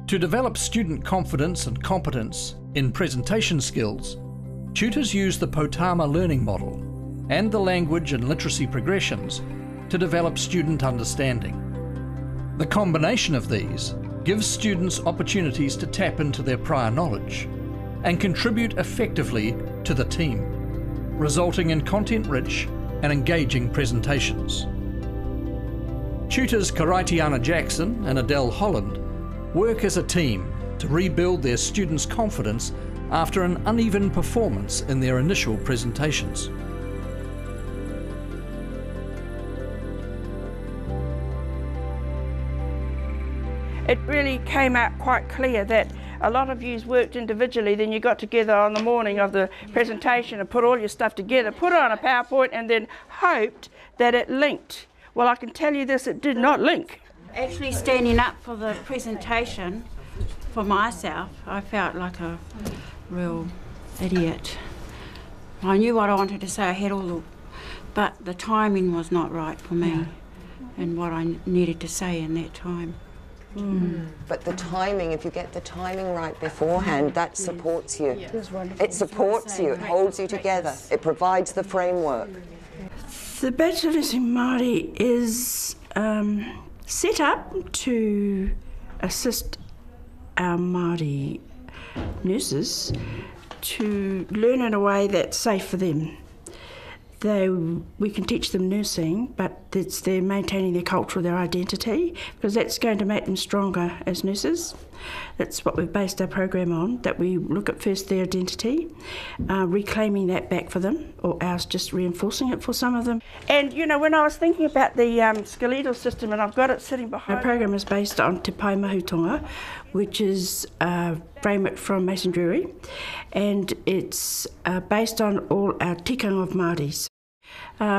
To develop student confidence and competence in presentation skills, tutors use the Poutama learning model and the language and literacy progressions to develop student understanding. The combination of these gives students opportunities to tap into their prior knowledge and contribute effectively to the team, resulting in content-rich and engaging presentations. Tutors Karaitiana Jackson and Adele Holland work as a team to rebuild their students' confidence after an uneven performance in their initial presentations. It really came out quite clear that a lot of yous worked individually, then you got together on the morning of the presentation and put all your stuff together, put it on a PowerPoint and then hoped that it linked. Well, I can tell you this, it did not link. Actually standing up for the presentation, for myself, I felt like a real idiot. I knew what I wanted to say, I had all the, but the timing was not right for me and what I needed to say in that time. But the timing, if you get the timing right beforehand, that supports you. It supports you, it holds you together, it provides the framework. The Bachelors in Māori is set up to assist our Māori nurses to learn in a way that's safe for them. We can teach them nursing, but they're maintaining their culture, their identity, because that's going to make them stronger as nurses. That's what we've based our program on, that we look at first their identity, reclaiming that back for them, or else just reinforcing it for some of them. And you know, when I was thinking about the skeletal system, and I've got it sitting behind. Our program is based on Te Pai Mahutonga, which is a framework from Mason Drury, and it's based on all our tikanga of Māoris.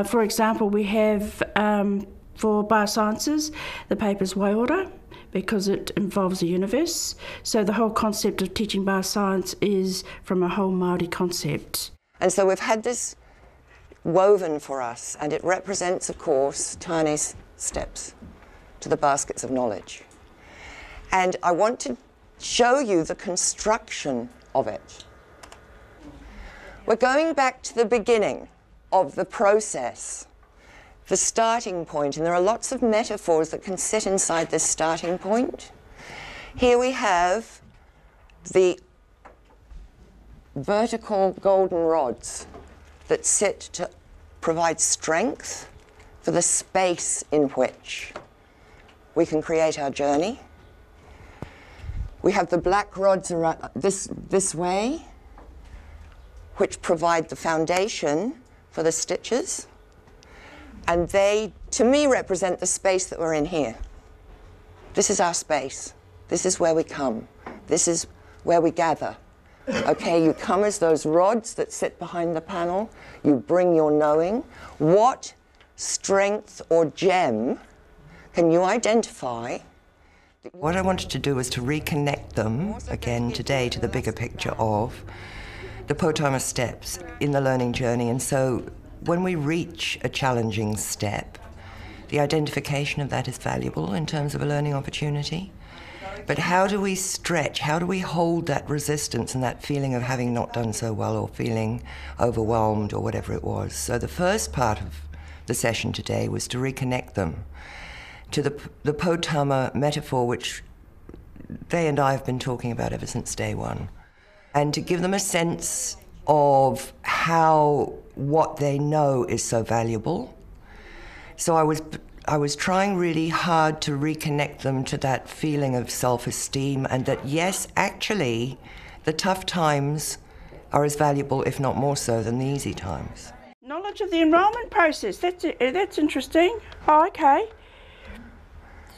For example, we have for biosciences, the paper's Waiora, because it involves the universe. So the whole concept of teaching bioscience is from a whole Māori concept. And so we've had this woven for us, and it represents, of course, Tane's steps to the baskets of knowledge. And I want to show you the construction of it. We're going back to the beginning of the process, the starting point, and there are lots of metaphors that can sit inside this starting point. Here we have the vertical golden rods that sit to provide strength for the space in which we can create our journey. We have the black rods around this way, which provide the foundation for the stitches. And they, to me, represent the space that we're in here. This is our space. This is where we come. This is where we gather. Okay, you come as those rods that sit behind the panel. You bring your knowing. What strength or gem can you identify? What I wanted to do was to reconnect them again today to the bigger picture of the Poutama steps in the learning journey. And so when we reach a challenging step, the identification of that is valuable in terms of a learning opportunity. But how do we stretch? How do we hold that resistance and that feeling of having not done so well or feeling overwhelmed or whatever it was? So the first part of the session today was to reconnect them to the Poutama metaphor, which they and I have been talking about ever since day one, and to give them a sense of how what they know is so valuable. So I was trying really hard to reconnect them to that feeling of self-esteem, and that yes, actually, the tough times are as valuable, if not more so, than the easy times. Knowledge of the enrolment process, that's interesting. Oh, okay.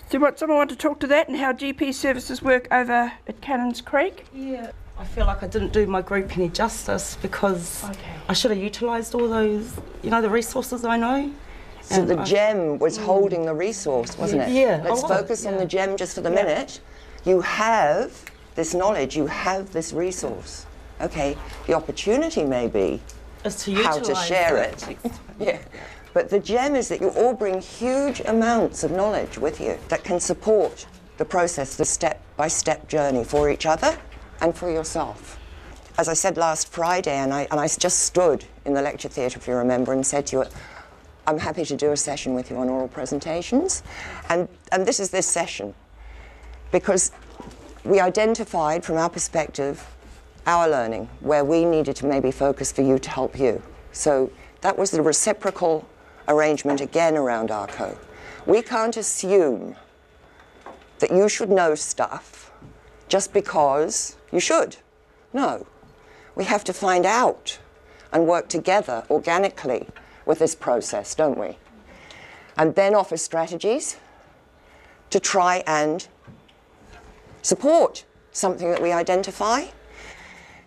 Do someone want to talk to that and how GP services work over at Cannons Creek? Yeah. I feel like I didn't do my group any justice because I should have utilised all those, you know, the resources I know. So the gem was holding the resource, wasn't it? Yeah. Let's focus on the gem just for the minute. You have this knowledge, you have this resource. Okay, the opportunity may be how to share it. Yeah. But the gem is that you all bring huge amounts of knowledge with you that can support the process, the step-by-step journey for each other and for yourself. As I said last Friday, and I just stood in the lecture theatre, if you remember, and said to you, I'm happy to do a session with you on oral presentations. And this is this session, because we identified from our perspective our learning, where we needed to maybe focus for you to help you. So that was the reciprocal arrangement again around ARCO. We can't assume that you should know stuff just because you should. No. We have to find out and work together organically with this process, don't we? And then offer strategies to try and support something that we identify.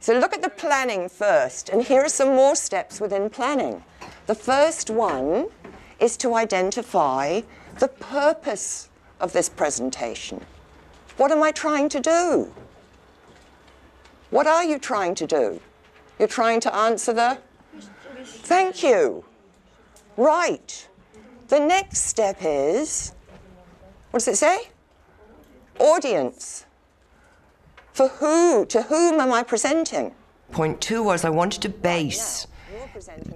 So look at the planning first, and here are some more steps within planning. The first one is to identify the purpose of this presentation. What am I trying to do? What are you trying to do? You're trying to answer the... Thank you. Right. The next step is, what does it say? Audience. For who? To whom am I presenting? Point 2 was I wanted to base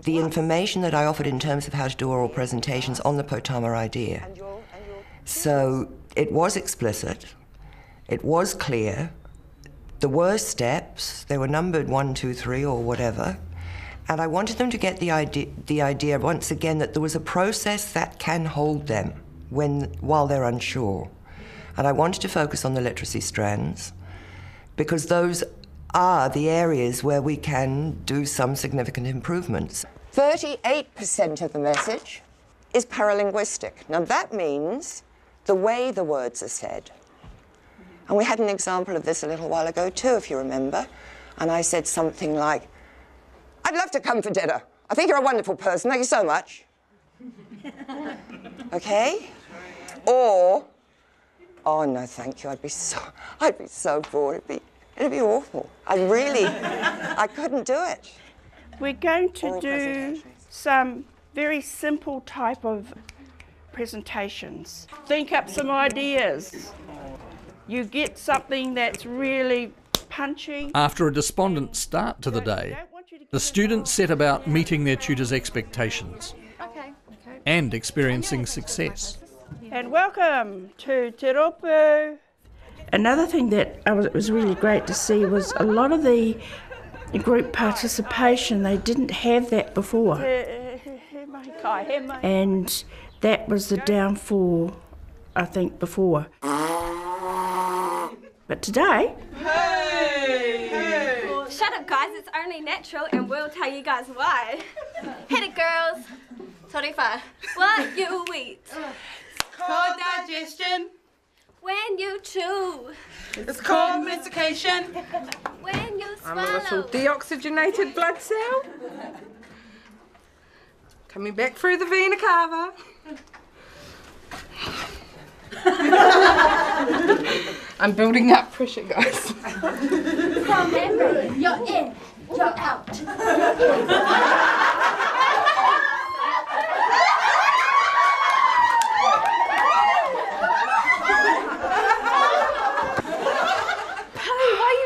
the information that I offered in terms of how to do oral presentations on the Poutama idea. So it was explicit, it was clear, there were steps, they were numbered 1, 2, 3 or whatever, and I wanted them to get the idea once again that there was a process that can hold them while they're unsure. And I wanted to focus on the literacy strands, because those are the areas where we can do some significant improvements. 38% of the message is paralinguistic. Now that means the way the words are said. And we had an example of this a little while ago too, if you remember. And I said something like, I'd love to come for dinner. I think you're a wonderful person, thank you so much. Okay? Or, oh no, thank you, I'd be so bored, it'd be awful. I couldn't do it. We're going to do some very simple type of presentations. Think up some ideas. You get something that's really punchy. After a despondent start to the day, the students set about meeting their tutor's expectations and experiencing success. And welcome to Te Ropu. Another thing that was really great to see was a lot of the group participation. They didn't have that before. And that was the downfall, I think, before. But today... Hey! Shut up, guys. It's only natural, and we'll tell you guys why. Hit it, girls. 35. What you eat. It's called digestion. When you chew. It's called mastication. When you swallow. I'm a little deoxygenated blood cell. Coming back through the vena cava. I'm building up pressure, guys. From memory, you're in, you're out.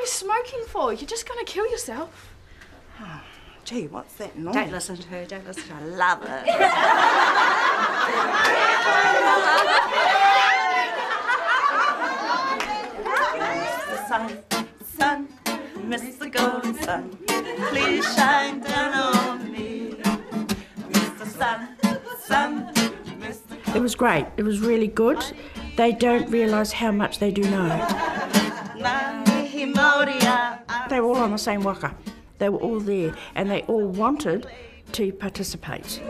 Smoking for? You're just going to kill yourself. Oh, gee, what's that noise? Don't listen to her, don't listen to her. I love it. Sun, Mr. Golden Sun, please shine down on me. Mr. Sun, Mr. It was great. It was really good. They don't realise how much they do know. They were all on the same waka. They were all there and they all wanted to participate.